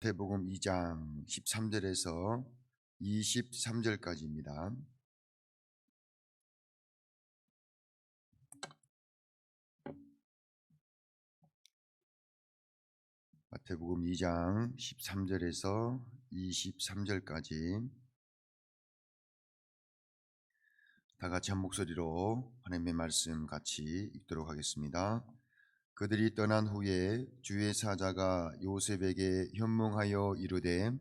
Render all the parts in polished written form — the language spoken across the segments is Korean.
마태복음 2장 13절에서 23절까지입니다. 마태복음 2장 13절에서 23절까지 다 같이 한 목소리로 하나님의 말씀 같이 읽도록 하겠습니다. 그들이 떠난 후에 주의 사자가 요셉에게 현몽하여 이르되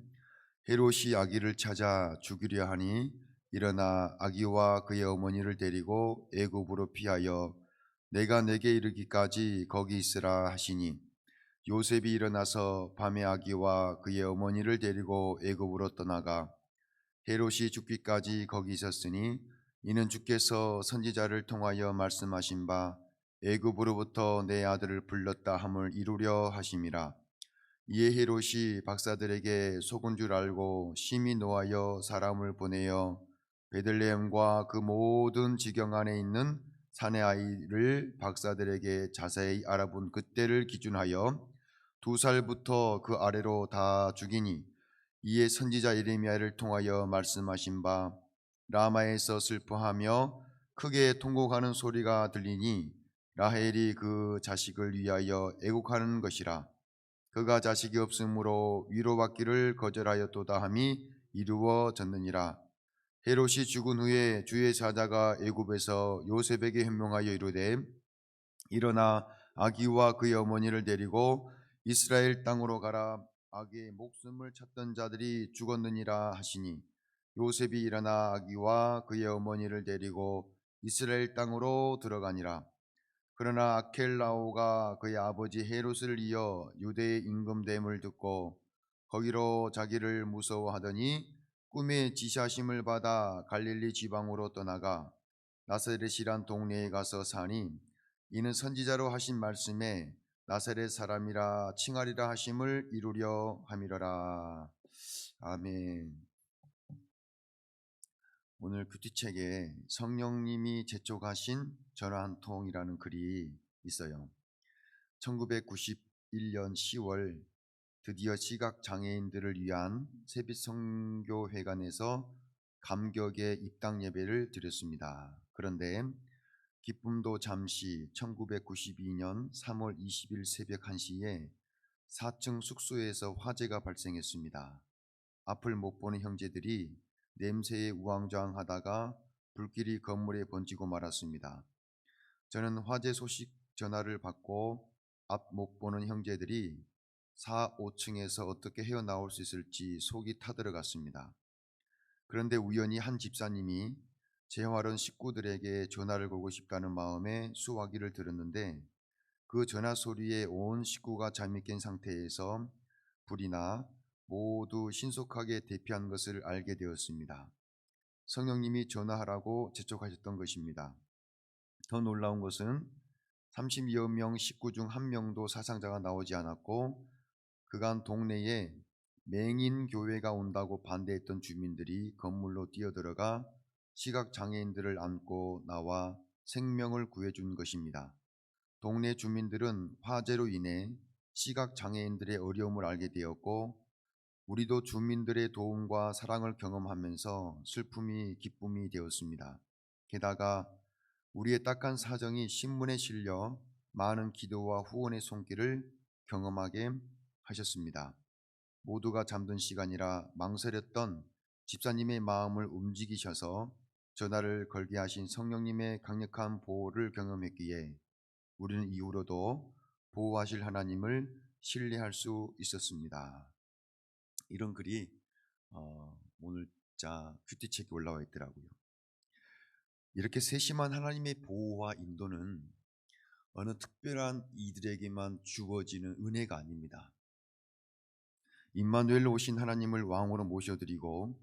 헤롯이 아기를 찾아 죽이려 하니 일어나 아기와 그의 어머니를 데리고 애굽으로 피하여 내가 내게 이르기까지 거기 있으라 하시니 요셉이 일어나서 밤에 아기와 그의 어머니를 데리고 애굽으로 떠나가 헤롯이 죽기까지 거기 있었으니 이는 주께서 선지자를 통하여 말씀하신 바 애굽으로부터 내 아들을 불렀다 함을 이루려 하심이라. 이에 헤롯이 박사들에게 속은 줄 알고 심히 노하여 사람을 보내어 베들레헴과 그 모든 지경 안에 있는 사내 아이를 박사들에게 자세히 알아본 그때를 기준하여 2살부터 그 아래로 다 죽이니 이에 선지자 예레미야를 통하여 말씀하신 바 라마에서 슬퍼하며 크게 통곡하는 소리가 들리니 라헬이 그 자식을 위하여 애곡하는 것이라. 그가 자식이 없으므로 위로받기를 거절하였도다 함이 이루어졌느니라. 헤롯이 죽은 후에 주의 사자가 애굽에서 요셉에게 현명하여 이르되 일어나 아기와 그의 어머니를 데리고 이스라엘 땅으로 가라. 아기의 목숨을 찾던 자들이 죽었느니라 하시니 요셉이 일어나 아기와 그의 어머니를 데리고 이스라엘 땅으로 들어가니라. 그러나 아켈라오가 그의 아버지 헤롯을 이어 유대의 임금됨을 듣고 거기로 자기를 무서워하더니 꿈에 지샤심을 받아 갈릴리 지방으로 떠나가 나사렛이란 동네에 가서 사니 이는 선지자로 하신 말씀에 나사렛 사람이라 칭하리라 하심을 이루려 함이러라. 아멘. 오늘 큐티책에 성령님이 재촉하신 전화 한 통이라는 글이 있어요. 1991년 10월 드디어 시각 장애인들을 위한 세빛선교회관에서 감격의 입당 예배를 드렸습니다. 그런데 기쁨도 잠시 1992년 3월 20일 새벽 1시에 4층 숙소에서 화재가 발생했습니다. 앞을 못 보는 형제들이 냄새에 우왕좌왕하다가 불길이 건물에 번지고 말았습니다. 저는 화재 소식 전화를 받고 앞 못 보는 형제들이 4, 5층에서 어떻게 헤어나올 수 있을지 속이 타들어갔습니다. 그런데 우연히 한 집사님이 재활원 식구들에게 전화를 걸고 싶다는 마음에 수화기를 들었는데 그 전화 소리에 온 식구가 잠이 깬 상태에서 불이 나 모두 신속하게 대피한 것을 알게 되었습니다. 성령님이 전화하라고 재촉하셨던 것입니다. 더 놀라운 것은 30여 명 식구 중 한 명도 사상자가 나오지 않았고 그간 동네에 맹인 교회가 온다고 반대했던 주민들이 건물로 뛰어들어가 시각장애인들을 안고 나와 생명을 구해준 것입니다. 동네 주민들은 화재로 인해 시각장애인들의 어려움을 알게 되었고 우리도 주민들의 도움과 사랑을 경험하면서 슬픔이 기쁨이 되었습니다. 게다가 우리의 딱한 사정이 신문에 실려 많은 기도와 후원의 손길을 경험하게 하셨습니다. 모두가 잠든 시간이라 망설였던 집사님의 마음을 움직이셔서 전화를 걸게 하신 성령님의 강력한 보호를 경험했기에 우리는 이후로도 보호하실 하나님을 신뢰할 수 있었습니다. 이런 글이 오늘자 큐티책에 올라와 있더라고요. 이렇게 세심한 하나님의 보호와 인도는 어느 특별한 이들에게만 주어지는 은혜가 아닙니다. 임마누엘로 오신 하나님을 왕으로 모셔드리고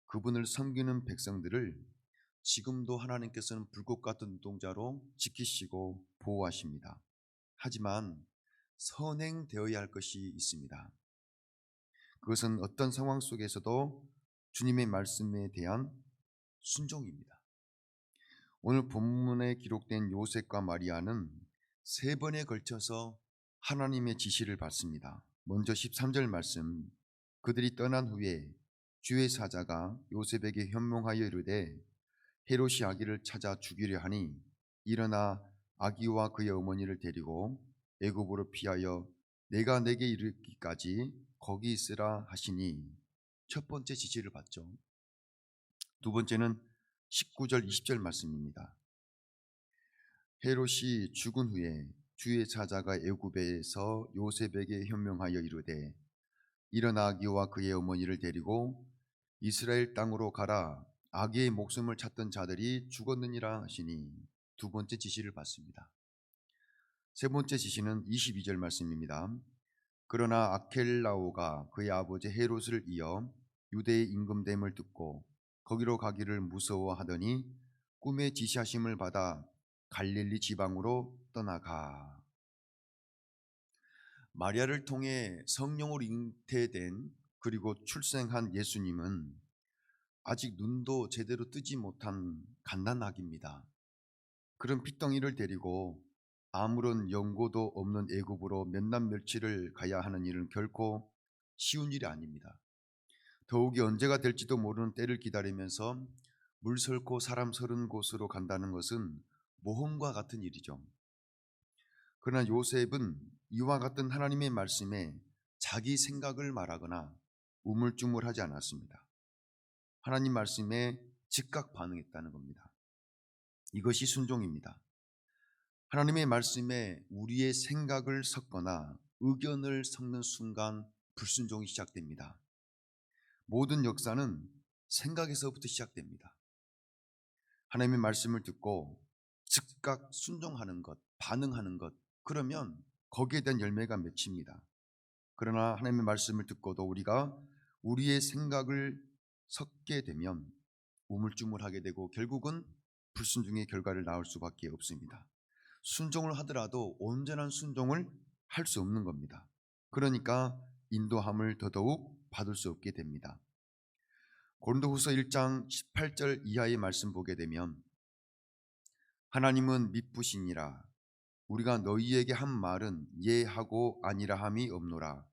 그분을 섬기는 백성들을 지금도 하나님께서는 불꽃 같은 눈동자로 지키시고 보호하십니다. 하지만 선행되어야 할 것이 있습니다. 그것은 어떤 상황 속에서도 주님의 말씀에 대한 순종입니다. 오늘 본문에 기록된 요셉과 마리아는 3번에 걸쳐서 하나님의 지시를 받습니다. 먼저 13절 말씀 그들이 떠난 후에 주의 사자가 요셉에게 현몽하여 이르되 헤롯이 아기를 찾아 죽이려 하니 일어나 아기와 그의 어머니를 데리고 애굽으로 피하여 내가 내게 이르기까지 거기 있으라 하시니 첫 번째 지시를 받죠. 두 번째는 19절 20절 말씀입니다. 헤롯이 죽은 후에 주의 사자가 애굽에서 요셉에게 현명하여 이르되 일어나 아기와 그의 어머니를 데리고 이스라엘 땅으로 가라. 아기의 목숨을 찾던 자들이 죽었느니라 하시니 두 번째 지시를 받습니다. 세 번째 지시는 22절 말씀입니다. 그러나 아켈라오가 그의 아버지 헤롯을 이어 유대의 임금됨을 듣고 거기로 가기를 무서워하더니 꿈에 지시하심을 받아 갈릴리 지방으로 떠나가. 마리아를 통해 성령으로 잉태된 그리고 출생한 예수님은 아직 눈도 제대로 뜨지 못한 갓난아기입니다. 그런 핏덩이를 데리고 아무런 연고도 없는 애굽으로 몇 날 며칠을 가야 하는 일은 결코 쉬운 일이 아닙니다. 더욱이 언제가 될지도 모르는 때를 기다리면서 물 설고 사람 서른 곳으로 간다는 것은 모험과 같은 일이죠. 그러나 요셉은 이와 같은 하나님의 말씀에 자기 생각을 말하거나 우물쭈물하지 않았습니다. 하나님 말씀에 즉각 반응했다는 겁니다. 이것이 순종입니다. 하나님의 말씀에 우리의 생각을 섞거나 의견을 섞는 순간 불순종이 시작됩니다. 모든 역사는 생각에서부터 시작됩니다. 하나님의 말씀을 듣고 즉각 순종하는 것, 반응하는 것, 그러면 거기에 대한 열매가 맺힙니다. 그러나 하나님의 말씀을 듣고도 우리가 우리의 생각을 섞게 되면 우물쭈물하게 되고 결국은 불순종의 결과를 낳을 수밖에 없습니다. 순종을 하더라도 온전한 순종을 할 수 없는 겁니다. 그러니까 인도함을 더더욱 받을 수 없게 됩니다. 고린도후서 1장 18절 이하의 말씀 보게 되면 하나님은 미쁘시니라 우리가 너희에게 한 말은 예하고 아니라 함이 없노라.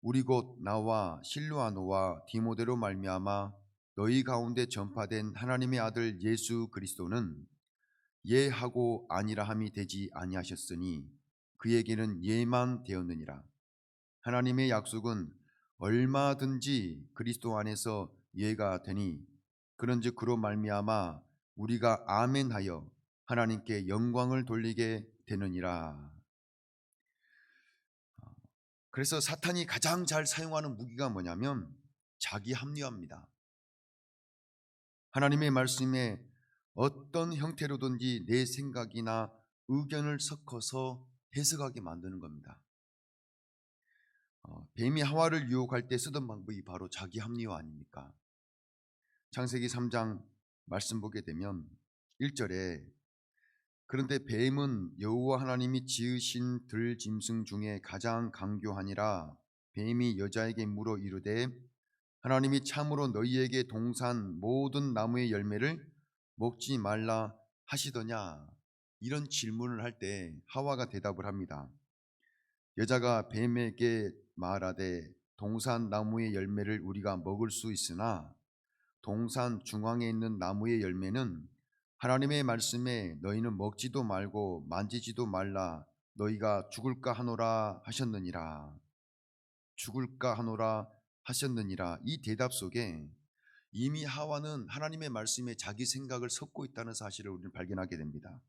우리 곧 나와 실로아노와 디모데로 말미암아 너희 가운데 전파된 하나님의 아들 예수 그리스도는 예하고 아니라 함이 되지 아니하셨으니 그에게는 예만 되었느니라. 하나님의 약속은 얼마든지 그리스도 안에서 예가 되니 그런즉 그로 말미암아 우리가 아멘하여 하나님께 영광을 돌리게 되느니라. 그래서 사탄이 가장 잘 사용하는 무기가 뭐냐면 자기 합리화입니다. 하나님의 말씀에 어떤 형태로든지 내 생각이나 의견을 섞어서 해석하게 만드는 겁니다. 뱀이 하와를 유혹할 때 쓰던 방법이 바로 자기 합리화 아닙니까? 창세기 3장 말씀 보게 되면 1절에 그런데 뱀은 여호와 하나님이 지으신 들짐승 중에 가장 강교하니라. 뱀이 여자에게 물어 이르되 하나님이 참으로 너희에게 동산 모든 나무의 열매를 먹지 말라 하시더냐. 이런 질문을 할 때 하와가 대답을 합니다. 여자가 뱀에게 말하되 동산 나무의 열매를 우리가 먹을 수 있으나 동산 중앙에 있는 나무의 열매는 하나님의 말씀에 너희는 먹지도 말고 만지지도 말라 너희가 죽을까 하노라 하셨느니라. 죽을까 하노라 하셨느니라. 이 대답 속에 이미 하와는 하나님의 말씀에 자기 생각을 섞고 있다는 사실을 우리는 발견하게 됩니다.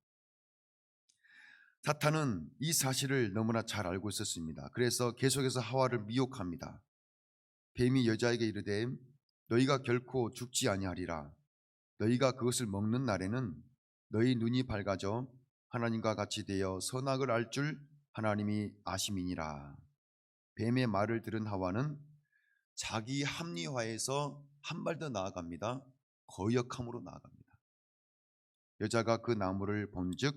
사탄은 이 사실을 너무나 잘 알고 있었습니다. 그래서 계속해서 하와를 미혹합니다. 뱀이 여자에게 이르되 너희가 결코 죽지 아니하리라. 너희가 그것을 먹는 날에는 너희 눈이 밝아져 하나님과 같이 되어 선악을 알 줄 하나님이 아심이니라. 뱀의 말을 들은 하와는 자기 합리화에서 한 발 더 나아갑니다. 거역함으로 나아갑니다. 여자가 그 나무를 본즉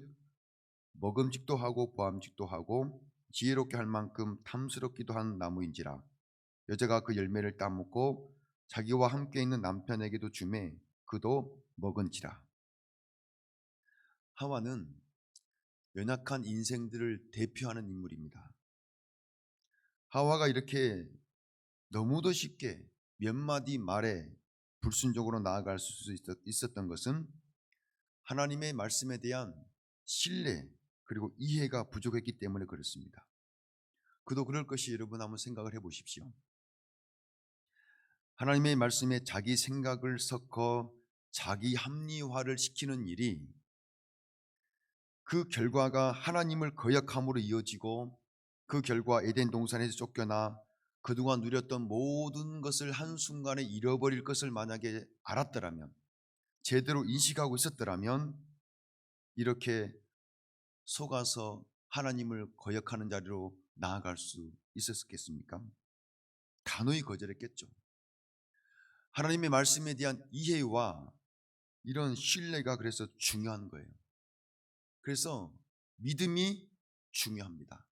먹음직도 하고 보암직도 하고 지혜롭게 할 만큼 탐스럽기도 한 나무인지라. 여자가 그 열매를 따먹고 자기와 함께 있는 남편에게도 주매 그도 먹은지라. 하와는 연약한 인생들을 대표하는 인물입니다. 하와가 이렇게 너무도 쉽게 몇 마디 말에 불순종으로 나아갈 수 있었던 것은 하나님의 말씀에 대한 신뢰 그리고 이해가 부족했기 때문에 그렇습니다. 그도 그럴 것이 여러분 한번 생각을 해보십시오. 하나님의 말씀에 자기 생각을 섞어 자기 합리화를 시키는 일이 그 결과가 하나님을 거역함으로 이어지고 그 결과 에덴 동산에서 쫓겨나 그동안 누렸던 모든 것을 한순간에 잃어버릴 것을 만약에 알았더라면, 제대로 인식하고 있었더라면 이렇게 속아서 하나님을 거역하는 자리로 나아갈 수 있었겠습니까? 단호히 거절했겠죠. 하나님의 말씀에 대한 이해와 이런 신뢰가 그래서 중요한 거예요. 그래서 믿음이 중요합니다.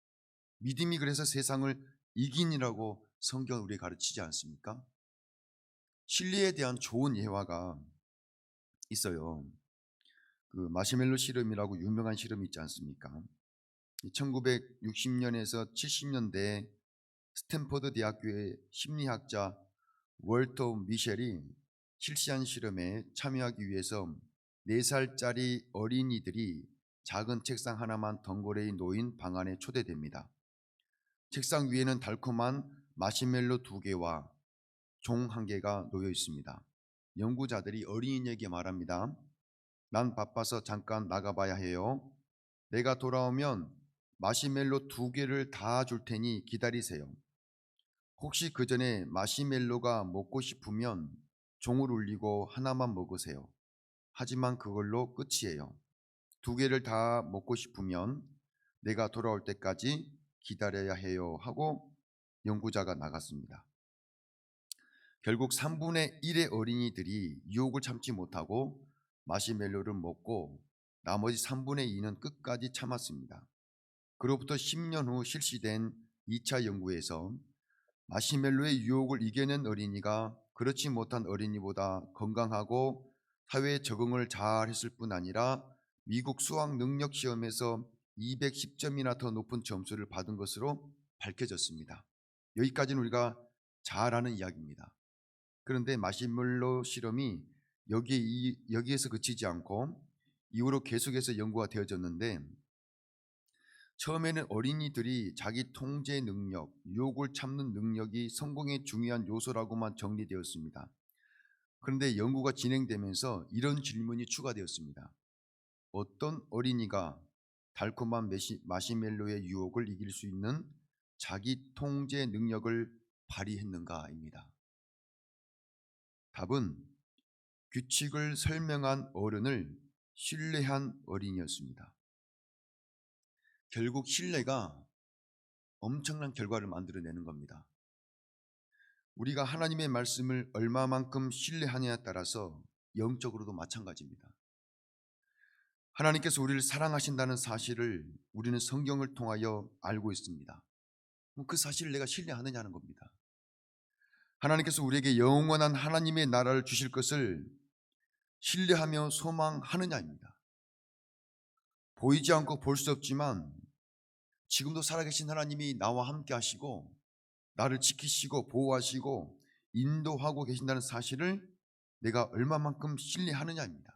믿음이 그래서 세상을 이긴이라고 성경은 우리에게 가르치지 않습니까? 신뢰에 대한 좋은 예화가 있어요. 그 마시멜로 실험이라고 유명한 실험이 있지 않습니까? 1960년에서 70년대 스탠퍼드 대학교의 심리학자 월터 미셸이 실시한 실험에 참여하기 위해서 4살짜리 어린이들이 작은 책상 하나만 덩그러니 놓인 방 안에 초대됩니다. 책상 위에는 달콤한 마시멜로 2개와 종 1개가 놓여 있습니다. 연구자들이 어린이에게 말합니다. 난 바빠서 잠깐 나가봐야 해요. 내가 돌아오면 마시멜로 2개를 다 줄 테니 기다리세요. 혹시 그 전에 마시멜로가 먹고 싶으면 종을 울리고 하나만 먹으세요. 하지만 그걸로 끝이에요. 2개를 다 먹고 싶으면 내가 돌아올 때까지 기다려야 해요 하고 연구자가 나갔습니다. 결국 3분의 1의 어린이들이 유혹을 참지 못하고 마시멜로를 먹고 나머지 3분의 2는 끝까지 참았습니다. 그로부터 10년 후 실시된 2차 연구에서 마시멜로의 유혹을 이겨낸 어린이가 그렇지 못한 어린이보다 건강하고 사회에 적응을 잘 했을 뿐 아니라 미국 수학 능력 시험에서 210점이나 더 높은 점수를 받은 것으로 밝혀졌습니다. 여기까지는 우리가 잘 아는 이야기입니다. 그런데 마시멜로 실험이 여기에서 그치지 않고 이후로 계속해서 연구가 되어졌는데, 처음에는 어린이들이 자기 통제 능력, 유혹을 참는 능력이 성공의 중요한 요소라고만 정리되었습니다. 그런데 연구가 진행되면서 이런 질문이 추가되었습니다. 어떤 어린이가 달콤한 마시멜로의 유혹을 이길 수 있는 자기 통제 능력을 발휘했는가입니다. 답은 규칙을 설명한 어른을 신뢰한 어린이였습니다. 결국 신뢰가 엄청난 결과를 만들어내는 겁니다. 우리가 하나님의 말씀을 얼마만큼 신뢰하느냐에 따라서 영적으로도 마찬가지입니다. 하나님께서 우리를 사랑하신다는 사실을 우리는 성경을 통하여 알고 있습니다. 그 사실을 내가 신뢰하느냐는 겁니다. 하나님께서 우리에게 영원한 하나님의 나라를 주실 것을 신뢰하며 소망하느냐입니다. 보이지 않고 볼 수 없지만 지금도 살아계신 하나님이 나와 함께 하시고 나를 지키시고 보호하시고 인도하고 계신다는 사실을 내가 얼마만큼 신뢰하느냐입니다.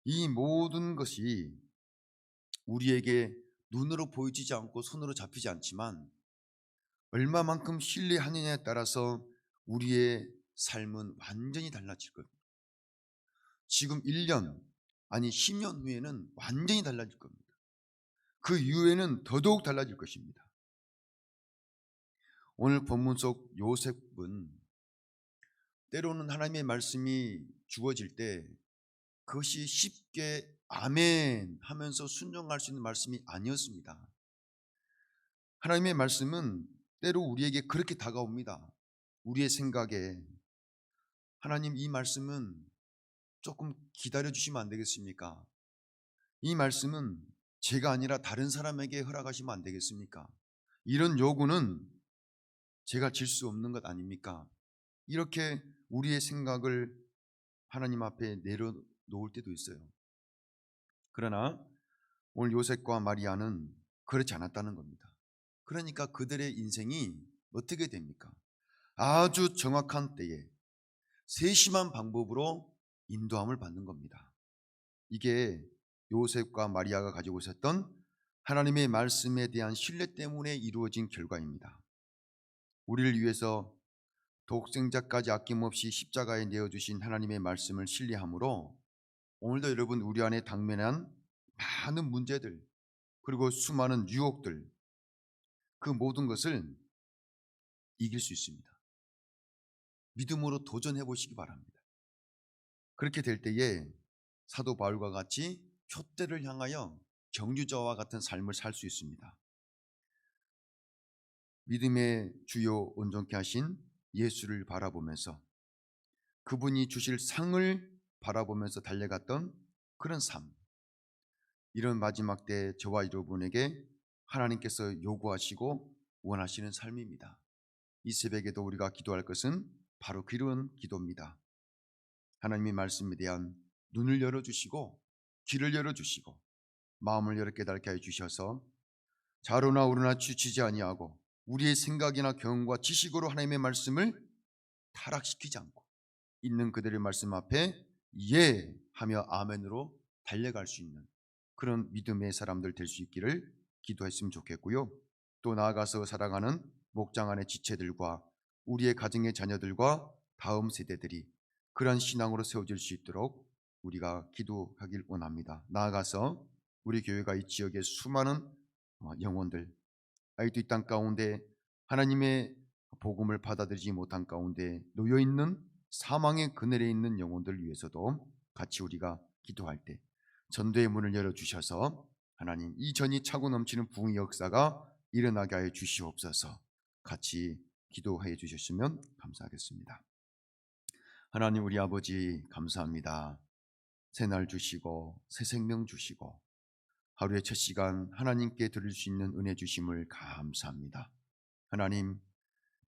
이 모든 것이 우리에게 눈으로 보이지 않고 손으로 잡히지 않지만 얼마만큼 신뢰하느냐에 따라서 우리의 삶은 완전히 달라질 겁니다. 지금 1년 아니 10년 후에는 완전히 달라질 겁니다. 그 이후에는 더더욱 달라질 것입니다. 오늘 본문 속 요셉은 때로는 하나님의 말씀이 주어질 때 그것이 쉽게 아멘 하면서 순종할 수 있는 말씀이 아니었습니다. 하나님의 말씀은 때로 우리에게 그렇게 다가옵니다. 우리의 생각에 하나님 이 말씀은 조금 기다려 주시면 안 되겠습니까? 이 말씀은 제가 아니라 다른 사람에게 허락하시면 안 되겠습니까? 이런 요구는 제가 질 수 없는 것 아닙니까? 이렇게 우리의 생각을 하나님 앞에 내려놓을 때도 있어요. 그러나 오늘 요셉과 마리아는 그렇지 않았다는 겁니다. 그러니까 그들의 인생이 어떻게 됩니까? 아주 정확한 때에 세심한 방법으로 인도함을 받는 겁니다. 이게 요셉과 마리아가 가지고 있었던 하나님의 말씀에 대한 신뢰 때문에 이루어진 결과입니다. 우리를 위해서 독생자까지 아낌없이 십자가에 내어주신 하나님의 말씀을 신뢰함으로 오늘도 여러분 우리 안에 당면한 많은 문제들 그리고 수많은 유혹들 그 모든 것을 이길 수 있습니다. 믿음으로 도전해 보시기 바랍니다. 그렇게 될 때에 사도 바울과 같이 표대를 향하여 경주자와 같은 삶을 살 수 있습니다. 믿음의 주요 온전케 하신 예수를 바라보면서 그분이 주실 상을 바라보면서 달려갔던 그런 삶, 이런 마지막 때 저와 여러분에게 하나님께서 요구하시고 원하시는 삶입니다. 이 새벽에도 우리가 기도할 것은 바로 그런 기도입니다. 하나님의 말씀에 대한 눈을 열어주시고 귀를 열어주시고 마음을 열어 깨닫게 해 주셔서 좌로나 우로나 치우치지 아니하고 우리의 생각이나 경험과 지식으로 하나님의 말씀을 타락시키지 않고 있는 그들의 말씀 앞에 예 하며 아멘으로 달려갈 수 있는 그런 믿음의 사람들 될 수 있기를 기도했으면 좋겠고요. 또 나아가서 살아가는 목장 안의 지체들과 우리의 가정의 자녀들과 다음 세대들이 그러한 신앙으로 세워질 수 있도록 우리가 기도하길 원합니다. 나아가서 우리 교회가 이 지역의 수많은 영혼들, 아직도 이 땅 가운데 하나님의 복음을 받아들이지 못한 가운데 놓여있는 사망의 그늘에 있는 영혼들 위해서도 같이 우리가 기도할 때 전도의 문을 열어주셔서 하나님 이 전이 차고 넘치는 부흥의 역사가 일어나게 하여 주시옵소서. 같이 기도해 주셨으면 감사하겠습니다. 하나님 우리 아버지 감사합니다. 새날 주시고 새 생명 주시고 하루의 첫 시간 하나님께 드릴 수 있는 은혜 주심을 감사합니다. 하나님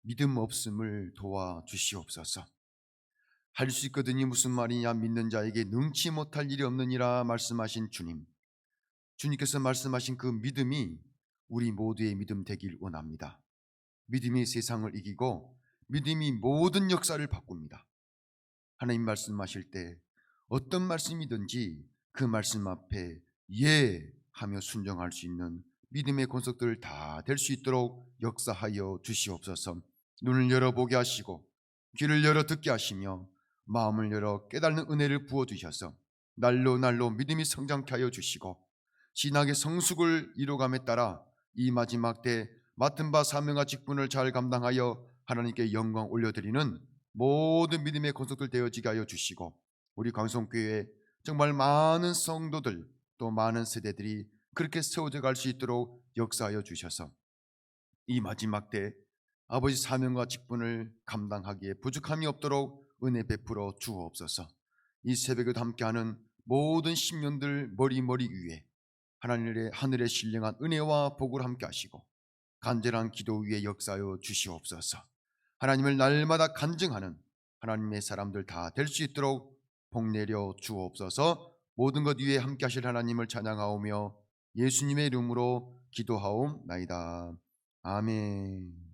믿음 없음을 도와주시옵소서. 할 수 있거든이 무슨 말이냐, 믿는 자에게 능치 못할 일이 없느니라 말씀하신 주님, 주님께서 말씀하신 그 믿음이 우리 모두의 믿음 되길 원합니다. 믿음이 세상을 이기고 믿음이 모든 역사를 바꿉니다. 하나님 말씀하실 때 어떤 말씀이든지 그 말씀 앞에 예 하며 순종할 수 있는 믿음의 권속들 다 될 수 있도록 역사하여 주시옵소서. 눈을 열어보게 하시고 귀를 열어 듣게 하시며 마음을 열어 깨닫는 은혜를 부어주셔서 날로 날로 믿음이 성장케 하여 주시고 신학의 성숙을 이루감에 따라 이 마지막 때 맡은 바 사명과 직분을 잘 감당하여 하나님께 영광 올려드리는 모든 믿음의 권속들 되어지게 하여 주시고 우리 광성교회에 정말 많은 성도들 또 많은 세대들이 그렇게 세워져 갈 수 있도록 역사하여 주셔서 이 마지막 때 아버지 사명과 직분을 감당하기에 부족함이 없도록 은혜 베풀어 주옵소서. 이 새벽에도 함께하는 모든 심령들 머리 위에 하늘의 신령한 은혜와 복을 함께 하시고 간절한 기도 위에 역사하여 주시옵소서. 하나님을 날마다 간증하는 하나님의 사람들 다 될 수 있도록 복 내려 주옵소서. 모든 것 위에 함께 하실 하나님을 찬양하오며 예수님의 이름으로 기도하옵나이다. 아멘.